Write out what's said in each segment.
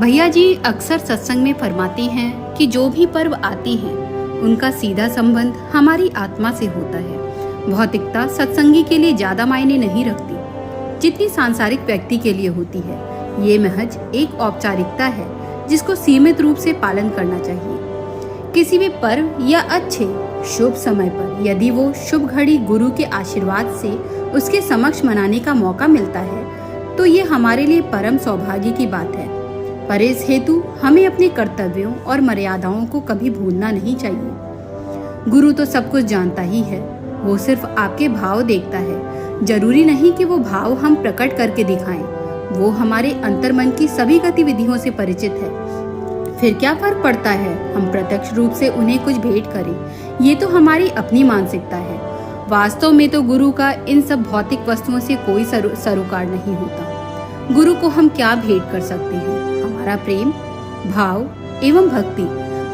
भैया जी अक्सर सत्संग में फरमाते हैं कि जो भी पर्व आते हैं उनका सीधा संबंध हमारी आत्मा से होता है। भौतिकता सत्संगी के लिए ज्यादा मायने नहीं रखती जितनी सांसारिक व्यक्ति के लिए होती है। ये महज एक औपचारिकता है जिसको सीमित रूप से पालन करना चाहिए। किसी भी पर्व या अच्छे शुभ समय पर यदि वो शुभ घड़ी गुरु के आशीर्वाद से उसके समक्ष मनाने का मौका मिलता है तो ये हमारे लिए परम सौभाग्य की बात है। पर इस हेतु हमें अपने कर्तव्यों और मर्यादाओं को कभी भूलना नहीं चाहिए। गुरु तो सब कुछ जानता ही है, वो सिर्फ आपके भाव देखता है। जरूरी नहीं कि वो भाव हम प्रकट करके दिखाएं, वो हमारे अंतर्मन की सभी गतिविधियों से परिचित है। फिर क्या फर्क पड़ता है हम प्रत्यक्ष रूप से उन्हें कुछ भेंट करें, ये तो हमारी अपनी मानसिकता है। वास्तव में तो गुरु का इन सब भौतिक वस्तुओं से कोई सरोकार नहीं होता। गुरु को हम क्या भेंट कर सकते हैं? हमारा प्रेम, भाव एवं भक्ति।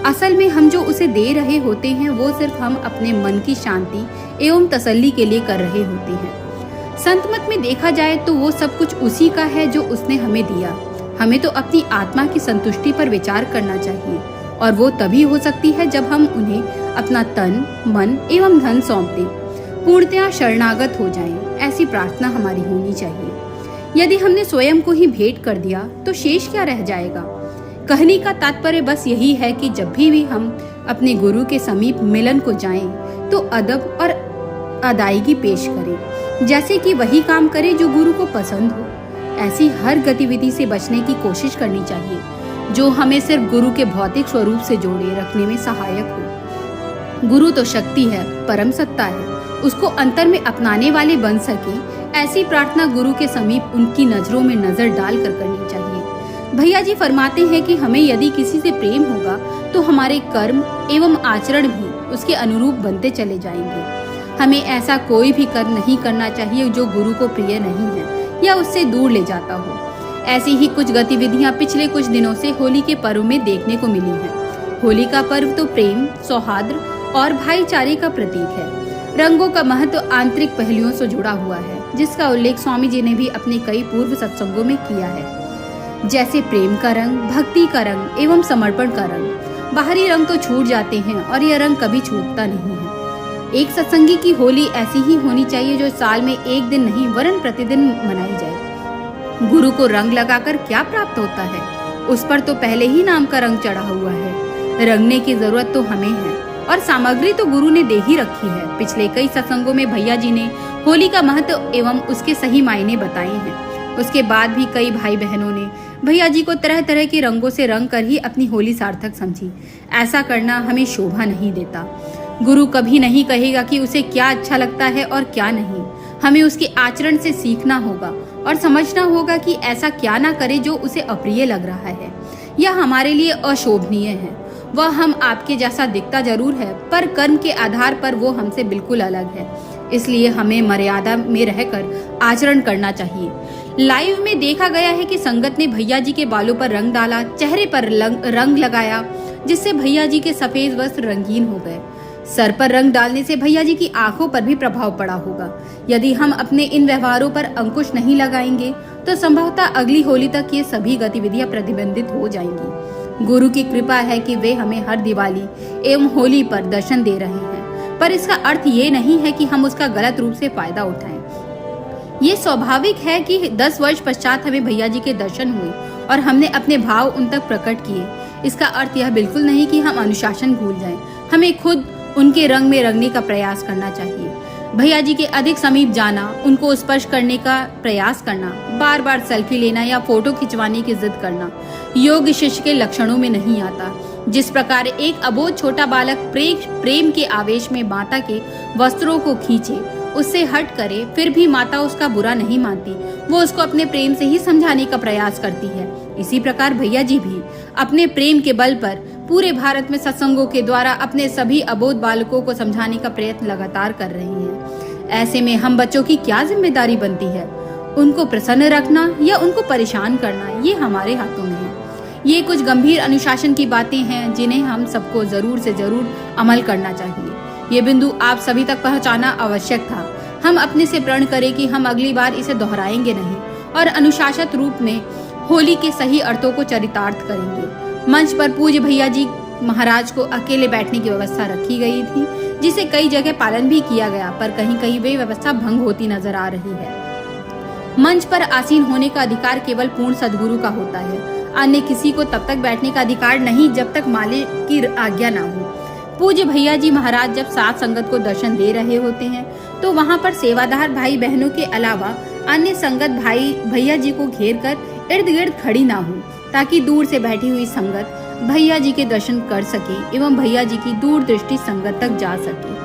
असल में हम जो उसे दे रहे होते हैं वो सिर्फ हम अपने मन की शांति एवं तसल्ली के लिए कर रहे होते हैं। संत मत में देखा जाए तो वो सब कुछ उसी का है जो उसने हमें दिया। हमें तो अपनी आत्मा की संतुष्टि पर विचार करना चाहिए और वो तभी हो सकती है जब हम उन्हें अपना तन, मन एवं धन सौंप दें, पूर्णतया शरणागत हो जाएं। ऐसी प्रार्थना हमारी होनी चाहिए। यदि हमने स्वयं को ही भेंट कर दिया तो शेष क्या रह जाएगा? कहने का तात्पर्य बस यही है कि जब भी हम अपने गुरु के समीप मिलन को जाएं तो अदब और अदायगी पेश करें, जैसे कि वही काम करें जो गुरु को पसंद हो। ऐसी हर गतिविधि से बचने की कोशिश करनी चाहिए जो हमें सिर्फ गुरु के भौतिक स्वरूप से जोड़े रखने में सहायक हो। गुरु तो शक्ति है, परम सत्ता है, उसको अंतर में अपनाने वाले बन सके, ऐसी प्रार्थना गुरु के समीप उनकी नजरों में नजर डालकर करनी चाहिए। भैया जी फरमाते हैं कि हमें यदि किसी से प्रेम होगा तो हमारे कर्म एवं आचरण भी उसके अनुरूप बनते चले जाएंगे। हमें ऐसा कोई भी कर्म नहीं करना चाहिए जो गुरु को प्रिय नहीं है या उससे दूर ले जाता हो। ऐसी ही कुछ गतिविधियां पिछले कुछ दिनों से होली के पर्व में देखने को मिली हैं। होली का पर्व तो प्रेम, सौहार्द और भाईचारे का प्रतीक है। रंगों का महत्व आंतरिक पहलुओं से जुड़ा हुआ है, जिसका उल्लेख स्वामी जी ने भी अपने कई पूर्व सत्संगों में किया है, जैसे प्रेम का रंग, भक्ति का रंग एवं समर्पण का रंग। बाहरी रंग तो छूट जाते हैं और यह रंग कभी छूटता नहीं है। एक सत्संगी की होली ऐसी ही होनी चाहिए जो साल में एक दिन नहीं वरन प्रतिदिन मनाई जाए। गुरु को रंग लगाकर क्या प्राप्त होता है? उस पर तो पहले ही नाम का रंग चढ़ा हुआ है। रंगने की जरूरत तो हमें है और सामग्री तो गुरु ने दे ही रखी है। पिछले कई सत्संगों में भैया जी ने होली का महत्व एवं उसके सही मायने बताए हैं। उसके बाद भी कई भाई बहनों ने भैया जी को तरह तरह के रंगों से रंग कर ही अपनी होली सार्थक समझी। ऐसा करना हमें शोभा नहीं देता। गुरु कभी नहीं कहेगा कि उसे क्या अच्छा लगता है और क्या नहीं। हमें उसके आचरण से सीखना होगा और समझना होगा कि ऐसा क्या ना करे जो उसे अप्रिय लग रहा है या हमारे लिए अशोभनीय है। वह हम आपके जैसा दिखता जरूर है, पर कर्म के आधार पर वो हमसे बिल्कुल अलग है। इसलिए हमें मर्यादा में रहकर आचरण करना चाहिए। लाइव में देखा गया है कि संगत ने भैया जी के बालों पर रंग डाला, चेहरे पर रंग लगाया, जिससे भैया जी के सफेद वस्त्र रंगीन हो गए। सर पर रंग डालने से भैया जी की आंखों पर भी प्रभाव पड़ा होगा। यदि हम अपने इन व्यवहारों पर अंकुश नहीं लगाएंगे तो संभवतः अगली होली तक ये सभी गतिविधियां प्रतिबंधित हो जाएंगी। गुरु की कृपा है कि वे हमें हर दिवाली एवं होली पर दर्शन दे रहे हैं, पर इसका अर्थ ये नहीं है कि हम उसका गलत रूप से फायदा उठाएं। ये स्वाभाविक है कि 10 वर्ष पश्चात हमें भैया जी के दर्शन हुए और हमने अपने भाव उन तक प्रकट किए। इसका अर्थ यह बिल्कुल नहीं कि हम अनुशासन भूल जाएं। हमें खुद उनके रंग में रंगने का प्रयास करना चाहिए। भैया जी के अधिक समीप जाना, उनको स्पर्श करने का प्रयास करना, बार बार सेल्फी लेना या फोटो खिंचवाने की जिद करना योग्य शिष्य के लक्षणों में नहीं आता। जिस प्रकार एक अबोध छोटा बालक प्रेम के आवेश में माता के वस्त्रों को खींचे, उससे हट करे, फिर भी माता उसका बुरा नहीं मानती, वो उसको अपने प्रेम से ही समझाने का प्रयास करती है। इसी प्रकार भैया जी भी अपने प्रेम के बल पर पूरे भारत में सत्संगों के द्वारा अपने सभी अबोध बालकों को समझाने का प्रयत्न लगातार कर रहे हैं। ऐसे में हम बच्चों की क्या जिम्मेदारी बनती है? उनको प्रसन्न रखना या उनको परेशान करना, ये हमारे हाथों में है। ये कुछ गंभीर अनुशासन की बातें हैं जिन्हें हम सबको जरूर से जरूर अमल करना चाहिए। ये बिंदु आप सभी तक पहुंचाना आवश्यक था। हम अपने से प्रण करें कि हम अगली बार इसे दोहराएंगे नहीं और अनुशासित रूप में होली के सही अर्थों को चरितार्थ करेंगे। मंच पर पूज्य भैया जी महाराज को अकेले बैठने की व्यवस्था रखी गई थी, जिसे कई जगह पालन भी किया गया, पर कहीं कहीं वे व्यवस्था भंग होती नजर आ रही है। मंच पर आसीन होने का अधिकार केवल पूर्ण सद्गुरु का होता है। अन्य किसी को तब तक बैठने का अधिकार नहीं जब तक मालिक की आज्ञा ना हो। पूज्य भैया जी महाराज जब साथ संगत को दर्शन दे रहे होते हैं तो वहां पर सेवादार भाई बहनों के अलावा अन्य संगत भाई भैया जी को घेर कर इर्द गिर्द खड़ी ना हो, ताकि दूर से बैठी हुई संगत भैया जी के दर्शन कर सके एवं भैया जी की दूरदृष्टि संगत तक जा सके।